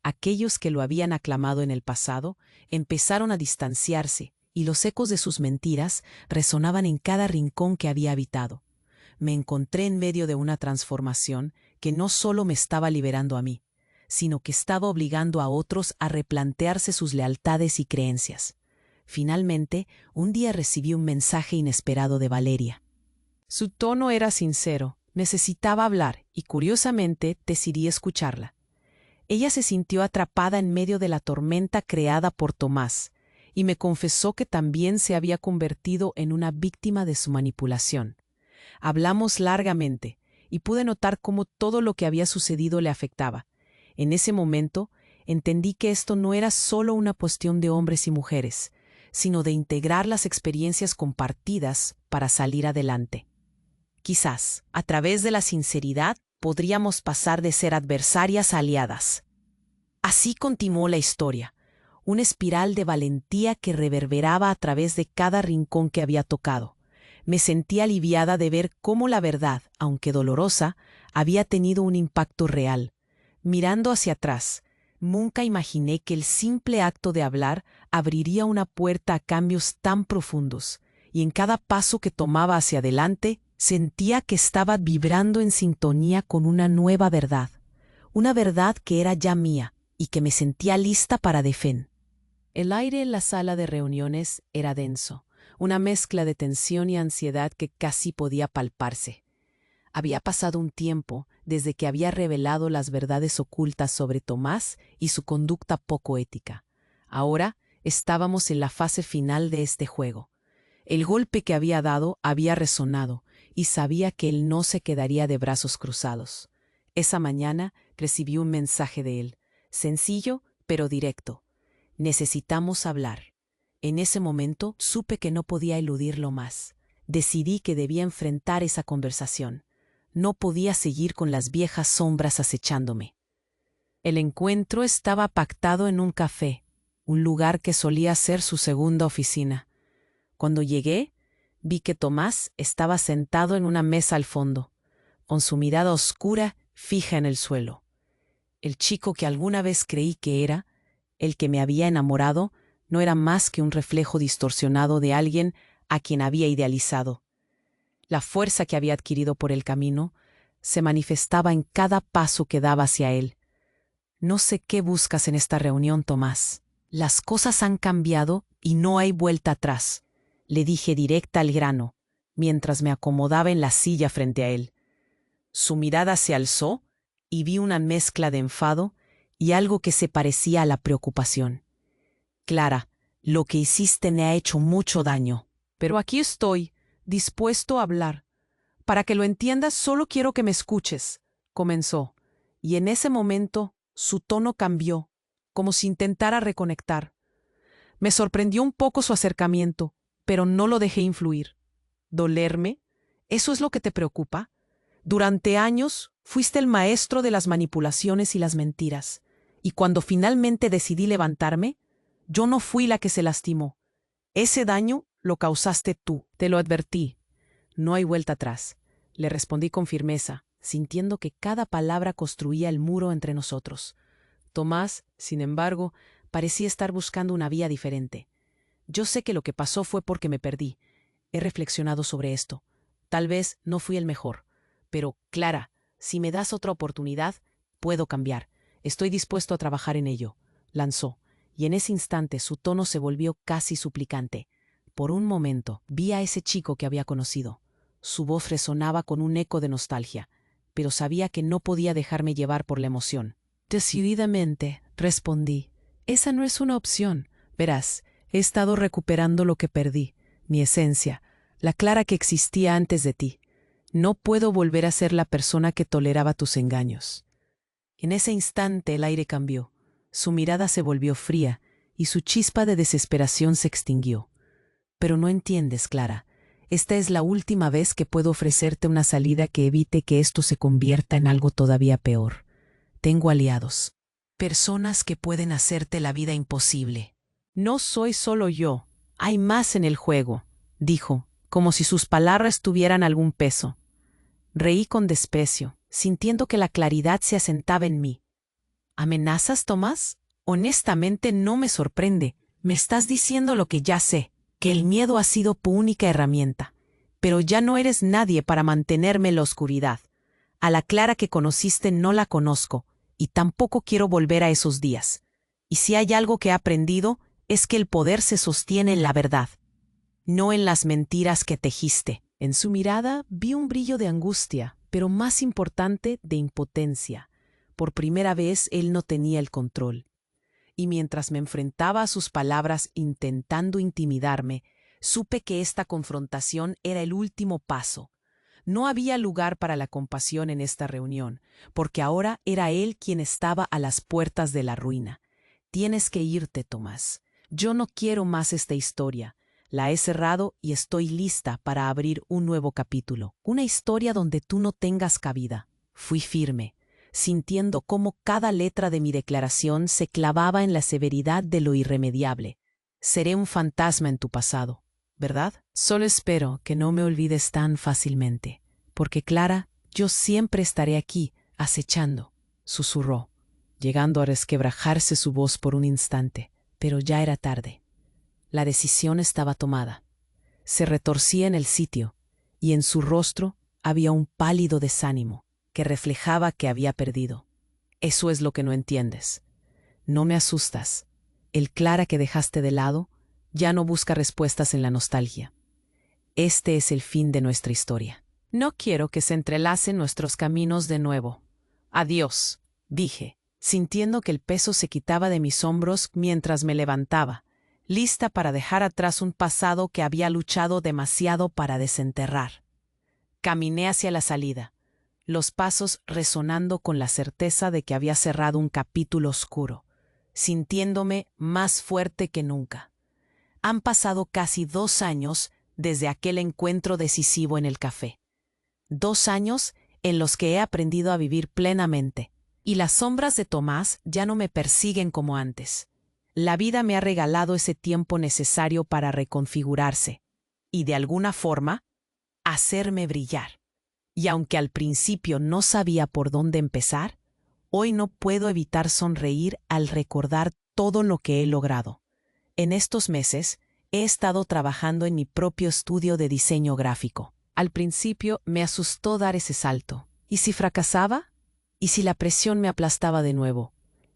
Aquellos que lo habían aclamado en el pasado empezaron a distanciarse y los ecos de sus mentiras resonaban en cada rincón que había habitado. Me encontré en medio de una transformación que no solo me estaba liberando a mí, sino que estaba obligando a otros a replantearse sus lealtades y creencias. Finalmente, un día recibí un mensaje inesperado de Valeria. Su tono era sincero, necesitaba hablar y curiosamente decidí escucharla. Ella se sintió atrapada en medio de la tormenta creada por Tomás y me confesó que también se había convertido en una víctima de su manipulación. Hablamos largamente y pude notar cómo todo lo que había sucedido le afectaba. En ese momento entendí que esto no era solo una cuestión de hombres y mujeres, sino de integrar las experiencias compartidas para salir adelante. Quizás, a través de la sinceridad, podríamos pasar de ser adversarias a aliadas. Así continuó la historia, una espiral de valentía que reverberaba a través de cada rincón que había tocado. Me sentí aliviada de ver cómo la verdad, aunque dolorosa, había tenido un impacto real. Mirando hacia atrás, nunca imaginé que el simple acto de hablar abriría una puerta a cambios tan profundos, y en cada paso que tomaba hacia adelante, sentía que estaba vibrando en sintonía con una nueva verdad, una verdad que era ya mía y que me sentía lista para defender. El aire en la sala de reuniones era denso, una mezcla de tensión y ansiedad que casi podía palparse. Había pasado un tiempo desde que había revelado las verdades ocultas sobre Tomás y su conducta poco ética. Ahora estábamos en la fase final de este juego. El golpe que había dado había resonado y sabía que él no se quedaría de brazos cruzados. Esa mañana recibí un mensaje de él, sencillo pero directo. Necesitamos hablar. En ese momento supe que no podía eludirlo más. Decidí que debía enfrentar esa conversación. No podía seguir con las viejas sombras acechándome. El encuentro estaba pactado en un café, un lugar que solía ser su segunda oficina. Cuando llegué, vi que Tomás estaba sentado en una mesa al fondo, con su mirada oscura fija en el suelo. El chico que alguna vez creí que era, el que me había enamorado, no era más que un reflejo distorsionado de alguien a quien había idealizado. La fuerza que había adquirido por el camino se manifestaba en cada paso que daba hacia él. No sé qué buscas en esta reunión, Tomás. Las cosas han cambiado y no hay vuelta atrás, le dije directa al grano, mientras me acomodaba en la silla frente a él. Su mirada se alzó y vi una mezcla de enfado y algo que se parecía a la preocupación. Clara, lo que hiciste me ha hecho mucho daño, pero aquí estoy, dispuesto a hablar. Para que lo entiendas, solo quiero que me escuches, comenzó, y en ese momento su tono cambió, como si intentara reconectar. Me sorprendió un poco su acercamiento, pero no lo dejé influir. ¿Dolerme? ¿Eso es lo que te preocupa? Durante años fuiste el maestro de las manipulaciones y las mentiras, y cuando finalmente decidí levantarme, yo no fui la que se lastimó. Ese daño lo causaste tú, te lo advertí. No hay vuelta atrás. le respondí con firmeza, sintiendo que cada palabra construía el muro entre nosotros. Tomás, sin embargo, parecía estar buscando una vía diferente. Yo sé que lo que pasó fue porque me perdí. He reflexionado sobre esto. Tal vez no fui el mejor. Pero, Clara, si me das otra oportunidad, puedo cambiar. Estoy dispuesto a trabajar en ello, lanzó, y en ese instante su tono se volvió casi suplicante. Por un momento vi a ese chico que había conocido. Su voz resonaba con un eco de nostalgia, pero sabía que no podía dejarme llevar por la emoción. Decididamente, respondí, esa no es una opción. Verás, he estado recuperando lo que perdí, mi esencia, la Clara que existía antes de ti. No puedo volver a ser la persona que toleraba tus engaños. En ese instante el aire cambió, su mirada se volvió fría y su chispa de desesperación se extinguió. Pero no entiendes, Clara. Esta es la última vez que puedo ofrecerte una salida que evite que esto se convierta en algo todavía peor. Tengo aliados, personas que pueden hacerte la vida imposible. No soy solo yo, hay más en el juego, dijo, como si sus palabras tuvieran algún peso. Reí con desprecio, sintiendo que la claridad se asentaba en mí. ¿Amenazas, Tomás? Honestamente no me sorprende. Me estás diciendo lo que ya sé, que el miedo ha sido tu única herramienta. Pero ya no eres nadie para mantenerme en la oscuridad. A la Clara que conociste no la conozco, y tampoco quiero volver a esos días. Y si hay algo que he aprendido, es que el poder se sostiene en la verdad, no en las mentiras que tejiste. En su mirada vi un brillo de angustia, pero más importante, de impotencia. Por primera vez él no tenía el control. Y mientras me enfrentaba a sus palabras intentando intimidarme, supe que esta confrontación era el último paso. No había lugar para la compasión en esta reunión, porque ahora era él quien estaba a las puertas de la ruina. Tienes que irte, Tomás. Yo no quiero más esta historia. La he cerrado y estoy lista para abrir un nuevo capítulo. Una historia donde tú no tengas cabida. Fui firme, sintiendo cómo cada letra de mi declaración se clavaba en la severidad de lo irremediable. Seré un fantasma en tu pasado, ¿verdad? Solo espero que no me olvides tan fácilmente, porque Clara, yo siempre estaré aquí, acechando, susurró, llegando a resquebrajarse su voz por un instante, pero ya era tarde. La decisión estaba tomada. Se retorcía en el sitio, y en su rostro había un pálido desánimo que reflejaba que había perdido. Eso es lo que no entiendes. No me asustas. El Clara que dejaste de lado ya no busca respuestas en la nostalgia. Este es el fin de nuestra historia. No quiero que se entrelacen nuestros caminos de nuevo. Adiós, dije, sintiendo que el peso se quitaba de mis hombros mientras me levantaba, lista para dejar atrás un pasado que había luchado demasiado para desenterrar. Caminé hacia la salida, los pasos resonando con la certeza de que había cerrado un capítulo oscuro, sintiéndome más fuerte que nunca. Han pasado casi 2 años desde aquel encuentro decisivo en el café. 2 años en los que he aprendido a vivir plenamente, y las sombras de Tomás ya no me persiguen como antes. La vida me ha regalado ese tiempo necesario para reconfigurarse y, de alguna forma, hacerme brillar. Y aunque al principio no sabía por dónde empezar, hoy no puedo evitar sonreír al recordar todo lo que he logrado. En estos meses he estado trabajando en mi propio estudio de diseño gráfico. Al principio me asustó dar ese salto. ¿Y si fracasaba? ¿Y si la presión me aplastaba de nuevo?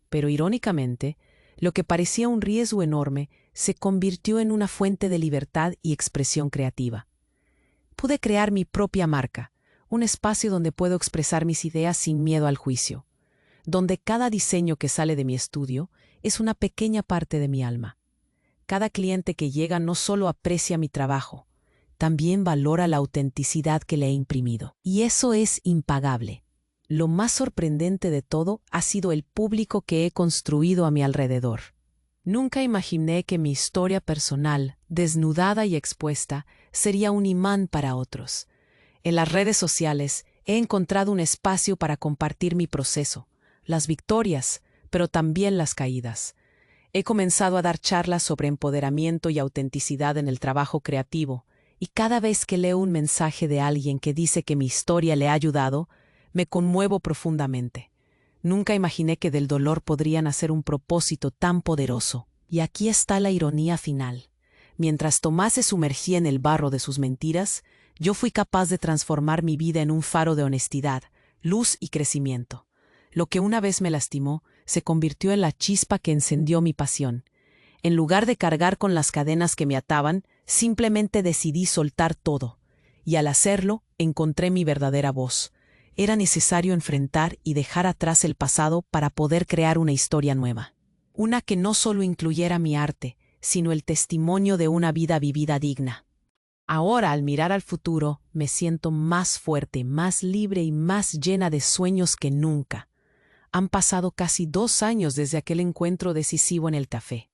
Pero irónicamente, lo que parecía un riesgo enorme se convirtió en una fuente de libertad y expresión creativa. Pude crear mi propia marca, un espacio donde puedo expresar mis ideas sin miedo al juicio, donde cada diseño que sale de mi estudio es una pequeña parte de mi alma. Cada cliente que llega no solo aprecia mi trabajo, también valora la autenticidad que le he imprimido. Y eso es impagable. Lo más sorprendente de todo ha sido el público que he construido a mi alrededor. Nunca imaginé que mi historia personal, desnudada y expuesta, sería un imán para otros. En las redes sociales he encontrado un espacio para compartir mi proceso, las victorias, pero también las caídas. He comenzado a dar charlas sobre empoderamiento y autenticidad en el trabajo creativo, Y cada vez que leo un mensaje de alguien que dice que mi historia le ha ayudado, me conmuevo profundamente. Nunca imaginé que del dolor podría nacer un propósito tan poderoso. Y aquí está la ironía final. Mientras Tomás se sumergía en el barro de sus mentiras, yo fui capaz de transformar mi vida en un faro de honestidad, luz y crecimiento. Lo que una vez me lastimó se convirtió en la chispa que encendió mi pasión. En lugar de cargar con las cadenas que me ataban, simplemente decidí soltar todo. Y al hacerlo, encontré mi verdadera voz. Era necesario enfrentar y dejar atrás el pasado para poder crear una historia nueva. Una que no solo incluyera mi arte, sino el testimonio de una vida vivida digna. Ahora, al mirar al futuro, me siento más fuerte, más libre y más llena de sueños que nunca. Han pasado casi 2 años desde aquel encuentro decisivo en el café.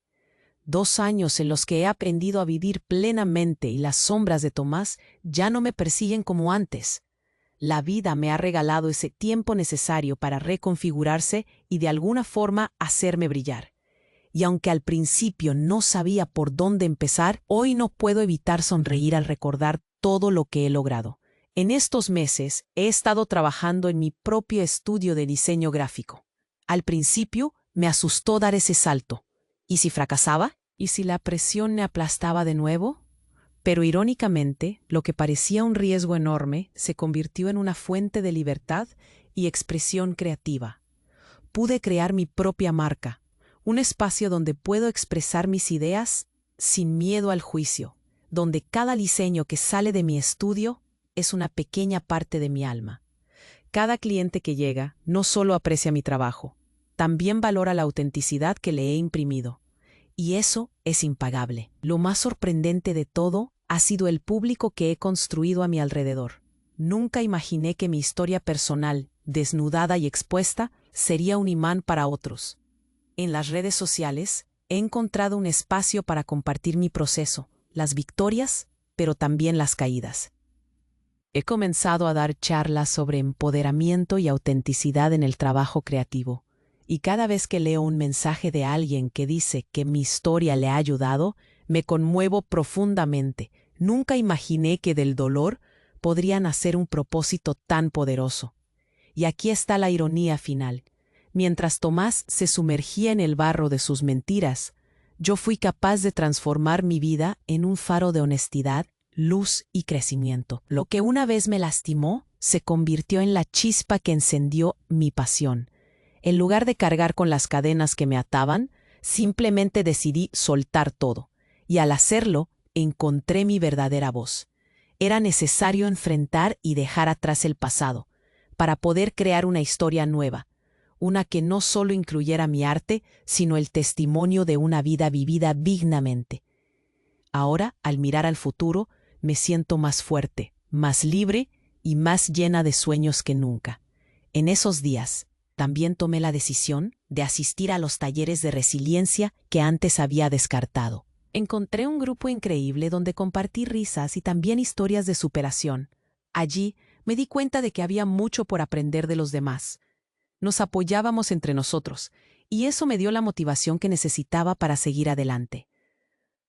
2 años en los que he aprendido a vivir plenamente y las sombras de Tomás ya no me persiguen como antes. La vida me ha regalado ese tiempo necesario para reconfigurarse y de alguna forma hacerme brillar. Y aunque al principio no sabía por dónde empezar, hoy no puedo evitar sonreír al recordar todo lo que he logrado. En estos meses he estado trabajando en mi propio estudio de diseño gráfico. Al principio me asustó dar ese salto. ¿Y si fracasaba? ¿Y si la presión me aplastaba de nuevo? Pero irónicamente, lo que parecía un riesgo enorme se convirtió en una fuente de libertad y expresión creativa. Pude crear mi propia marca, un espacio donde puedo expresar mis ideas sin miedo al juicio, donde cada diseño que sale de mi estudio es una pequeña parte de mi alma. Cada cliente que llega no solo aprecia mi trabajo, también valora la autenticidad que le he imprimido. Y eso es impagable. Lo más sorprendente de todo ha sido el público que he construido a mi alrededor. Nunca imaginé que mi historia personal, desnudada y expuesta, sería un imán para otros. En las redes sociales, he encontrado un espacio para compartir mi proceso, las victorias, pero también las caídas. He comenzado a dar charlas sobre empoderamiento y autenticidad en el trabajo creativo. Y cada vez que leo un mensaje de alguien que dice que mi historia le ha ayudado, me conmuevo profundamente. Nunca imaginé que del dolor podría nacer un propósito tan poderoso. Y aquí está la ironía final. Mientras Tomás se sumergía en el barro de sus mentiras, yo fui capaz de transformar mi vida en un faro de honestidad, luz y crecimiento. Lo que una vez me lastimó se convirtió en la chispa que encendió mi pasión. En lugar de cargar con las cadenas que me ataban, simplemente decidí soltar todo. Y al hacerlo, encontré mi verdadera voz. Era necesario enfrentar y dejar atrás el pasado, para poder crear una historia nueva, una que no solo incluyera mi arte, sino el testimonio de una vida vivida dignamente. Ahora, al mirar al futuro, me siento más fuerte, más libre y más llena de sueños que nunca. En esos días, también tomé la decisión de asistir a los talleres de resiliencia que antes había descartado. Encontré un grupo increíble donde compartí risas y también historias de superación. Allí me di cuenta de que había mucho por aprender de los demás. Nos apoyábamos entre nosotros, y eso me dio la motivación que necesitaba para seguir adelante.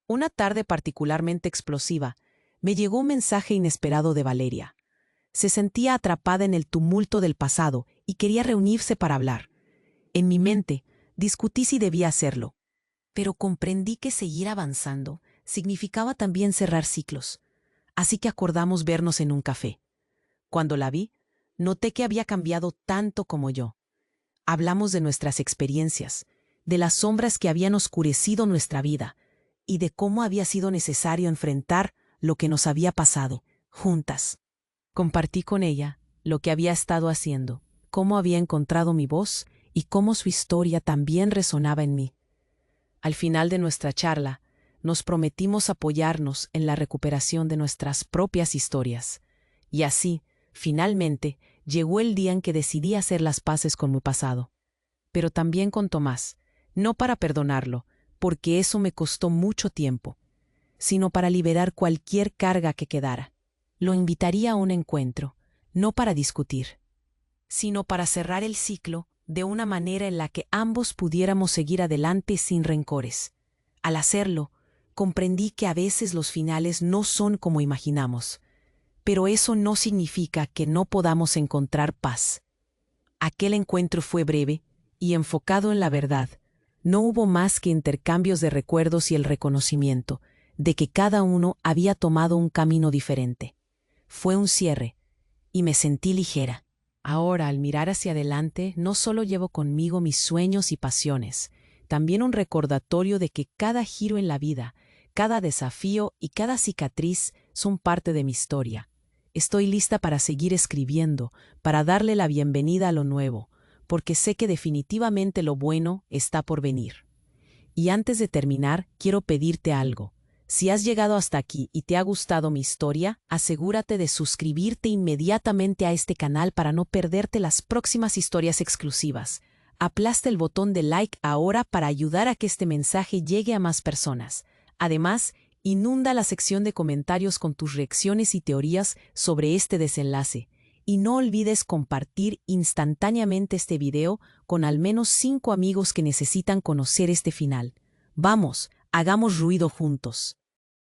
Una tarde particularmente explosiva, me llegó un mensaje inesperado de Valeria. Se sentía atrapada en el tumulto del pasado y quería reunirse para hablar. En mi mente, discutí si debía hacerlo, pero comprendí que seguir avanzando significaba también cerrar ciclos, así que acordamos vernos en un café. Cuando la vi, noté que había cambiado tanto como yo. Hablamos de nuestras experiencias, de las sombras que habían oscurecido nuestra vida y de cómo había sido necesario enfrentar lo que nos había pasado, juntas. Compartí con ella lo que había estado haciendo, cómo había encontrado mi voz y cómo su historia también resonaba en mí. Al final de nuestra charla, nos prometimos apoyarnos en la recuperación de nuestras propias historias. Y así, finalmente, llegó el día en que decidí hacer las paces con mi pasado. Pero también con Tomás, no para perdonarlo, porque eso me costó mucho tiempo, sino para liberar cualquier carga que quedara. Lo invitaría a un encuentro, no para discutir, sino para cerrar el ciclo de una manera en la que ambos pudiéramos seguir adelante sin rencores. Al hacerlo, comprendí que a veces los finales no son como imaginamos, pero eso no significa que no podamos encontrar paz. Aquel encuentro fue breve y enfocado en la verdad. No hubo más que intercambios de recuerdos y el reconocimiento de que cada uno había tomado un camino diferente. Fue un cierre, y me sentí ligera. Ahora, al mirar hacia adelante, no solo llevo conmigo mis sueños y pasiones, también un recordatorio de que cada giro en la vida, cada desafío y cada cicatriz son parte de mi historia. Estoy lista para seguir escribiendo, para darle la bienvenida a lo nuevo, porque sé que definitivamente lo bueno está por venir. Y antes de terminar, quiero pedirte algo. Si has llegado hasta aquí y te ha gustado mi historia, asegúrate de suscribirte inmediatamente a este canal para no perderte las próximas historias exclusivas. Aplasta el botón de like ahora para ayudar a que este mensaje llegue a más personas. Además, inunda la sección de comentarios con tus reacciones y teorías sobre este desenlace. Y no olvides compartir instantáneamente este video con al menos 5 amigos que necesitan conocer este final. Vamos, hagamos ruido juntos.